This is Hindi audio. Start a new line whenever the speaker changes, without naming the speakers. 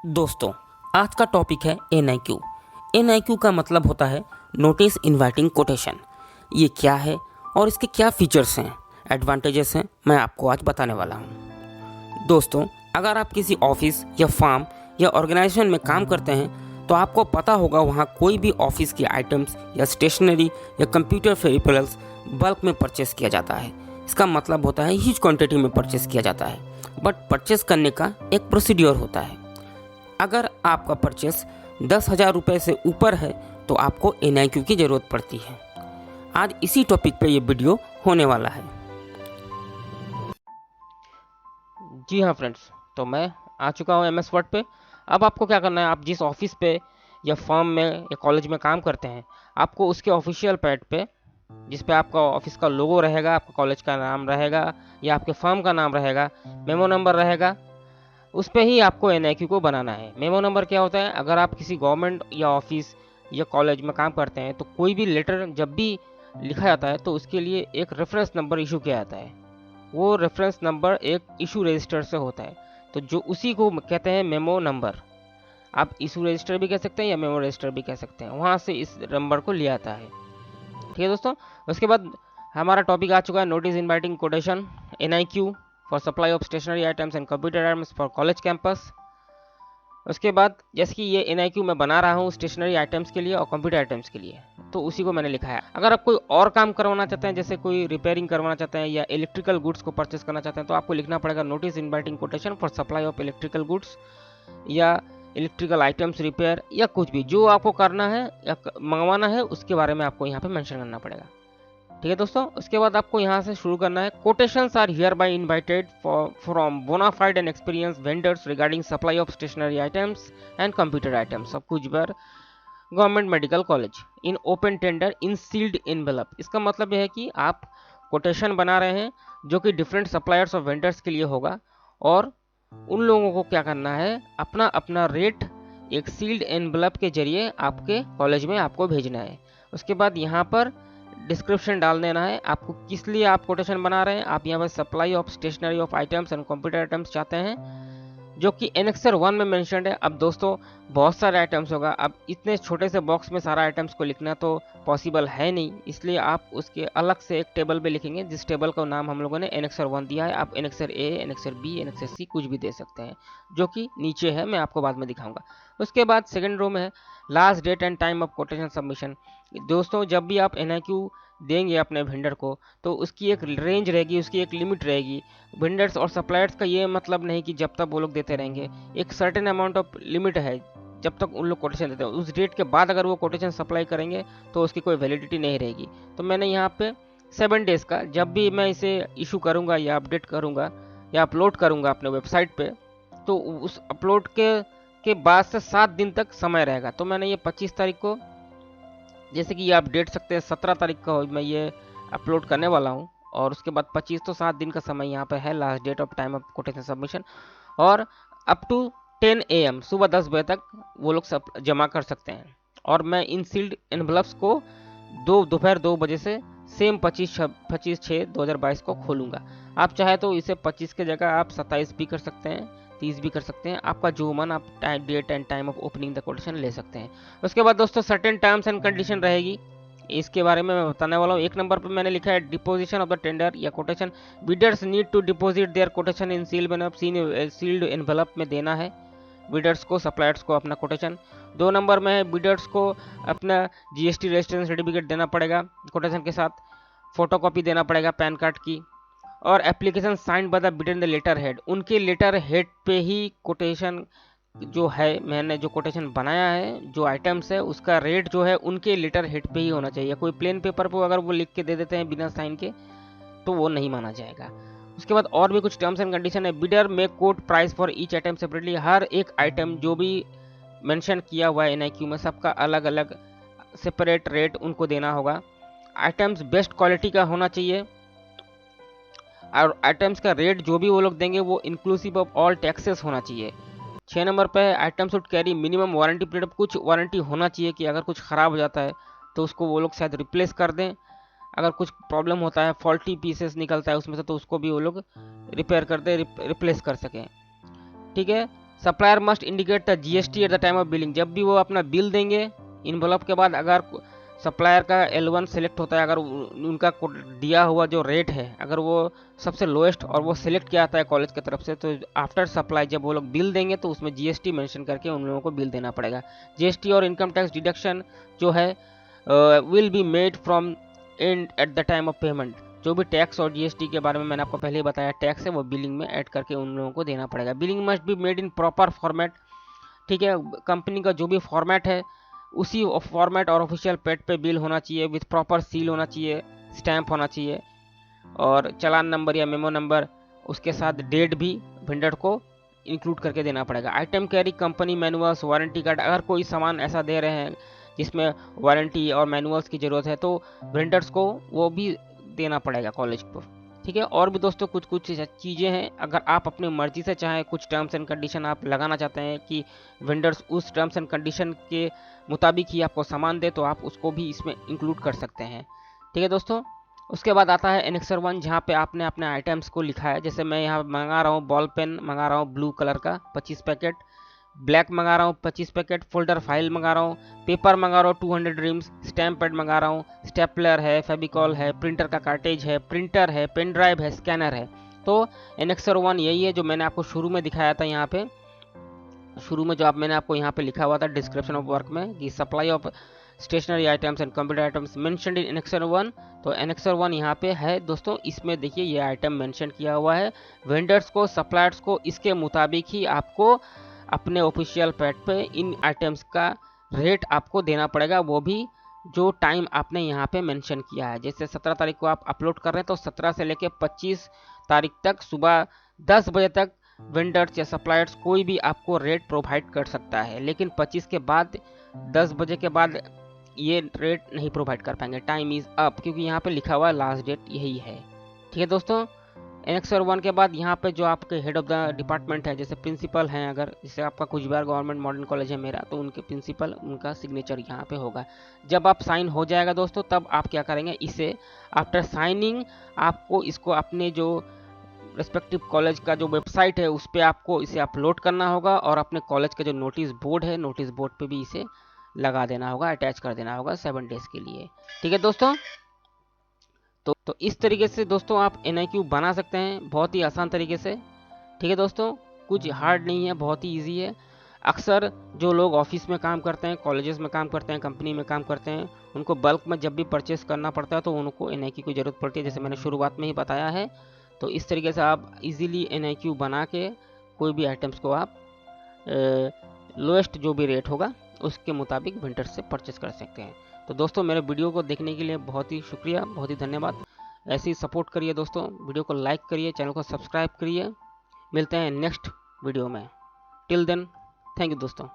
दोस्तों, आज का टॉपिक है NIQ। NIQ का मतलब होता है नोटिस इनवाइटिंग कोटेशन। ये क्या है और इसके क्या फीचर्स हैं, एडवांटेजेस हैं, मैं आपको आज बताने वाला हूँ। दोस्तों, अगर आप किसी ऑफिस या फार्म या ऑर्गेनाइजेशन में काम करते हैं तो आपको पता होगा वहाँ कोई भी ऑफिस की आइटम्स या स्टेशनरी या कंप्यूटर पेरिफेरल्स बल्क में परचेस किया जाता है। इसका मतलब होता है ह्यूज क्वांटिटी में परचेस किया जाता है, बट परचेस करने का एक प्रोसीड्योर होता है। अगर आपका परचेस 10,000 रुपये से ऊपर है तो आपको NIQ की ज़रूरत पड़ती है। आज इसी टॉपिक पे ये वीडियो होने वाला है। जी हाँ फ्रेंड्स, तो मैं आ चुका हूँ MS वर्ड पे। अब आपको क्या करना है, आप जिस ऑफिस पे या फर्म में या कॉलेज में काम करते हैं, आपको उसके ऑफिशियल पैड पे, जिस पे आपका ऑफिस का लोगो रहेगा, आपका कॉलेज का नाम रहेगा या आपके फर्म का नाम रहेगा, मेमो नंबर रहेगा, उस पे ही आपको NIQ को बनाना है। मेमो नंबर क्या होता है, अगर आप किसी गवर्नमेंट या ऑफिस या कॉलेज में काम करते हैं तो कोई भी लेटर जब भी लिखा जाता है तो उसके लिए एक रेफरेंस नंबर इशू किया जाता है। वो रेफरेंस नंबर एक इशू रजिस्टर से होता है, तो जो उसी को कहते हैं मेमो नंबर। आप इशू रजिस्टर भी कह सकते हैं या मेमो रजिस्टर भी कह सकते हैं, वहाँ से इस नंबर को लिया जाता है। ठीक है दोस्तों, उसके बाद हमारा टॉपिक आ चुका है notice inviting quotation NIQ for supply of stationery items and computer items for college campus. उसके बाद जैसे कि ये NIQ मैं बना रहा हूँ स्टेशनरी आइटम्स के लिए और कंप्यूटर आइटम्स के लिए, तो उसी को मैंने लिखा है। अगर आप कोई और काम करवाना चाहते हैं, जैसे कोई रिपेयरिंग करवाना चाहते हैं या इलेक्ट्रिकल गुड्स को परचेस करना चाहते हैं, तो आपको लिखना पड़ेगा notice inviting quotation for supply of electrical goods या इलेक्ट्रिकल आइटम्स रिपेयर या कुछ भी जो आपको करना है या मंगवाना है, उसके बारे में आपको यहाँ पे मेंशन करना पड़ेगा। ठीक है दोस्तों, उसके बाद आपको यहाँ से शुरू करना है। Quotations are hereby invited from bona fide and experience vendors regarding supply of stationery items and computer items of Coochbehar government medical college in open tender in sealed envelope. इसका मतलब यह है कि आप कोटेशन बना रहे हैं जो कि डिफरेंट सप्लायर्स और वेंडर्स के लिए होगा, और उन लोगों को क्या करना है, अपना अपना रेट एक सील्ड एनवेलप के जरिए आपके कॉलेज में आपको भेजना है। उसके बाद यहाँ पर डिस्क्रिप्शन डाल देना है, आपको किस लिए आप कोटेशन बना रहे हैं। आप यहाँ पर supply of stationery of items and computer items चाहते हैं, जो कि एनेक्सर 1 में मेंशन्ड है। अब दोस्तों, बहुत सारे आइटम्स होगा, अब इतने छोटे से बॉक्स में सारा आइटम्स को लिखना तो पॉसिबल है नहीं, इसलिए आप उसके अलग से एक टेबल पे लिखेंगे, जिस टेबल का नाम हम लोगों ने एनेक्सर 1 दिया है। आप annexure A, annexure B, annexure C कुछ भी दे सकते हैं, जो कि नीचे है, मैं आपको बाद में दिखाऊंगा। उसके बाद सेकेंड रो में है last date and time of quotation submission. दोस्तों, जब भी आप NIQ देंगे अपने वेंडर को तो उसकी एक रेंज रहेगी, उसकी एक लिमिट रहेगी। वेंडर्स और सप्लायर्स का ये मतलब नहीं कि जब तक वो लोग देते रहेंगे, एक सर्टेन अमाउंट ऑफ लिमिट है जब तक उन लोग कोटेशन देते हैं। उस डेट के बाद अगर वो कोटेशन सप्लाई करेंगे तो उसकी कोई वैलिडिटी नहीं रहेगी। तो मैंने यहाँ पे 7 डेज़ का, जब भी मैं इसे इशू करूँगा या अपडेट करूँगा या अपलोड करूँगा अपने वेबसाइट पे, तो उस अपलोड के बाद से 7 दिन तक समय रहेगा। तो मैंने ये 25 तारीख को, जैसे कि ये आप डेट सकते हैं 17 तारीख का मैं ये अपलोड करने वाला हूँ, और उसके बाद 25, तो 7 दिन का समय यहाँ पे है last date of time of quotation submission. और अप टू 10 AM सुबह 10 बजे तक वो लोग सब जमा कर सकते हैं। और मैं इन सील्ड एनवलप्स को दोपहर 2 बजे से सेम 25/6/2022 को खोलूँगा। आप चाहे तो इसे 25 की जगह आप 27 भी कर सकते हैं, 30 भी कर सकते हैं, आपका जो मन, आप date and time of opening the quotation ले सकते हैं। उसके बाद दोस्तों सर्टेन टर्म्स एंड कंडीशन रहेगी, इसके बारे में मैं बताने वाला हूँ। एक नंबर पर मैंने लिखा है डिपोजिशन ऑफ द टेंडर या quotation. Bidders need to deposit their quotation in sealed envelope में देना है बिडर्स को, सप्लायर्स को अपना कोटेशन। 2 नंबर में है बिडर्स को अपना GST रजिस्ट्रेशन सर्टिफिकेट देना पड़ेगा कोटेशन के साथ, फोटोकॉपी देना पड़ेगा पैन कार्ड की, और application signed by the bidder in the letter head. उनके लेटर हेड पे ही कोटेशन जो है, मैंने जो कोटेशन बनाया है, जो आइटम्स है, उसका रेट जो है उनके लेटर हेड पे ही होना चाहिए। कोई प्लेन पेपर पर अगर वो लिख के दे देते हैं बिना साइन के तो वो नहीं माना जाएगा। उसके बाद और भी कुछ टर्म्स एंड कंडीशन है। बिडर में quote price for each item separately. हर एक आइटम जो भी मेंशन किया हुआ है NIQ में, सबका अलग अलग सेपरेट रेट उनको देना होगा। आइटम्स बेस्ट क्वालिटी का होना चाहिए, और आइटम्स का रेट जो भी वो लोग देंगे वो इंक्लूसिव ऑफ ऑल टैक्सेस होना चाहिए। 6 नंबर पे item should carry minimum warranty period. कुछ वारंटी होना चाहिए कि अगर कुछ ख़राब हो जाता है तो उसको वो लोग शायद रिप्लेस कर दें। अगर कुछ प्रॉब्लम होता है, फॉल्टी पीसेस निकलता है उसमें से, तो उसको भी वो लोग रिपेयर कर दे, रिप्लेस कर सकें। ठीक है, supplier must indicate the GST at the time of billing. जब भी वो अपना बिल देंगे इन्वेलप के बाद, अगर सप्लायर का L1 सेलेक्ट होता है, अगर उनका दिया हुआ जो रेट है अगर वो सबसे लोएस्ट और वो सिलेक्ट किया जाता है कॉलेज की तरफ से, तो आफ्टर सप्लाई जब वो लोग बिल देंगे तो उसमें जीएसटी मेंशन करके उन लोगों को बिल देना पड़ेगा। जीएसटी और इनकम टैक्स डिडक्शन जो है will be made from and at the time of payment. जो भी टैक्स और जीएसटी के बारे में मैंने आपको पहले ही बताया, टैक्स है वो बिलिंग में ऐड करके उन लोगों को देना पड़ेगा। Billing must be made in proper format. ठीक है, कंपनी का जो भी फॉर्मेट है उसी फॉर्मेट और ऑफिशियल पेड पे बिल होना चाहिए, विथ प्रॉपर सील होना चाहिए, स्टैंप होना चाहिए, और चालान नंबर या मेमो नंबर, उसके साथ डेट भी वेंडर को इंक्लूड करके देना पड़ेगा। Item carry company manuals, warranty card. अगर कोई सामान ऐसा दे रहे हैं जिसमें वारंटी और मैनुअल्स की ज़रूरत है तो वेंडर्स को वो भी देना पड़ेगा कॉलेज को। ठीक है, और भी दोस्तों कुछ कुछ चीज़ें हैं, अगर आप अपनी मर्जी से चाहें कुछ टर्म्स एंड कंडीशन आप लगाना चाहते हैं कि वेंडर्स उस टर्म्स एंड कंडीशन के मुताबिक ही आपको सामान दे, तो आप उसको भी इसमें इंक्लूड कर सकते हैं। ठीक है दोस्तों, उसके बाद आता है एनेक्सर 1, जहाँ पे आपने अपने आइटम्स को लिखा है। जैसे मैं यहाँ मंगा रहा हूँ बॉल पेन, मंगा रहा हूँ ब्लू कलर का 25 पैकेट, ब्लैक मंगा रहा हूँ 25 पैकेट, फोल्डर फाइल मंगा रहा हूँ, पेपर मंगा रहा हूँ 200 रिम्स, स्टैम्प पैड मंगा रहा हूँ, स्टेपलर है, फेविकॉल है, प्रिंटर का कार्टेज है, प्रिंटर है, पेन ड्राइव है, स्कैनर है। तो एनेक्सर 1 यही है जो मैंने आपको शुरू में दिखाया था। यहाँ पे शुरू में जो मैंने आपको यहाँ पे लिखा हुआ था डिस्क्रिप्शन ऑफ वर्क में कि supply of stationery items and computer items mentioned in annexure 1। तो एनेक्सर 1 यहाँ पे है दोस्तों, इसमें देखिए ये आइटम मेंशन किया हुआ है। वेंडर्स को, सप्लायर्स को इसके मुताबिक ही आपको अपने ऑफिशियल पेड पे इन आइटम्स का रेट आपको देना पड़ेगा, वो भी जो टाइम आपने यहाँ पे मेंशन किया है। जैसे 17 तारीख को आप अपलोड कर रहे हैं तो 17 से लेके 25 तारीख तक सुबह 10 बजे तक वेंडर्स या सप्लायर्स कोई भी आपको रेट प्रोवाइड कर सकता है, लेकिन 25 के बाद 10 बजे के बाद ये रेट नहीं प्रोवाइड कर पाएंगे। टाइम इज़ अप, क्योंकि यहाँ पे लिखा हुआ लास्ट डेट यही है। ठीक है दोस्तों, एनेक्सर 1 के बाद यहाँ पे जो आपके हेड ऑफ द डिपार्टमेंट है, जैसे प्रिंसिपल हैं, अगर जैसे आपका कुचबिहार गवर्नमेंट मॉडर्न कॉलेज है मेरा, तो उनके प्रिंसिपल, उनका सिग्नेचर यहाँ पे होगा। जब आप साइन हो जाएगा दोस्तों, तब आप क्या करेंगे, इसे आफ्टर साइनिंग आपको इसको अपने जो रेस्पेक्टिव कॉलेज का जो वेबसाइट है उस पर आपको इसे अपलोड करना होगा, और अपने कॉलेज का जो नोटिस बोर्ड है, नोटिस बोर्ड पे भी इसे लगा देना होगा, अटैच कर देना होगा 7 डेज के लिए। ठीक है दोस्तों, तो इस तरीके से दोस्तों आप NIQ बना सकते हैं बहुत ही आसान तरीके से। ठीक है दोस्तों, कुछ हार्ड नहीं है, बहुत ही ईजी है। अक्सर जो लोग ऑफिस में काम करते हैं, कॉलेजेस में काम करते हैं, कंपनी में काम करते हैं, उनको बल्क में जब भी परचेस करना पड़ता है तो उनको NIQ की ज़रूरत पड़ती है, जैसे मैंने शुरुआत में ही बताया है। तो इस तरीके से आप इजीली NIQ बना के कोई भी आइटम्स को आप लोएस्ट जो भी रेट होगा उसके मुताबिक वेंडर से परचेस कर सकते हैं। तो दोस्तों, मेरे वीडियो को देखने के लिए बहुत ही शुक्रिया, बहुत ही धन्यवाद। ऐसे ही सपोर्ट करिए दोस्तों, वीडियो को लाइक करिए, चैनल को सब्सक्राइब करिए। मिलते हैं नेक्स्ट वीडियो में। टिल देन, थैंक यू दोस्तों।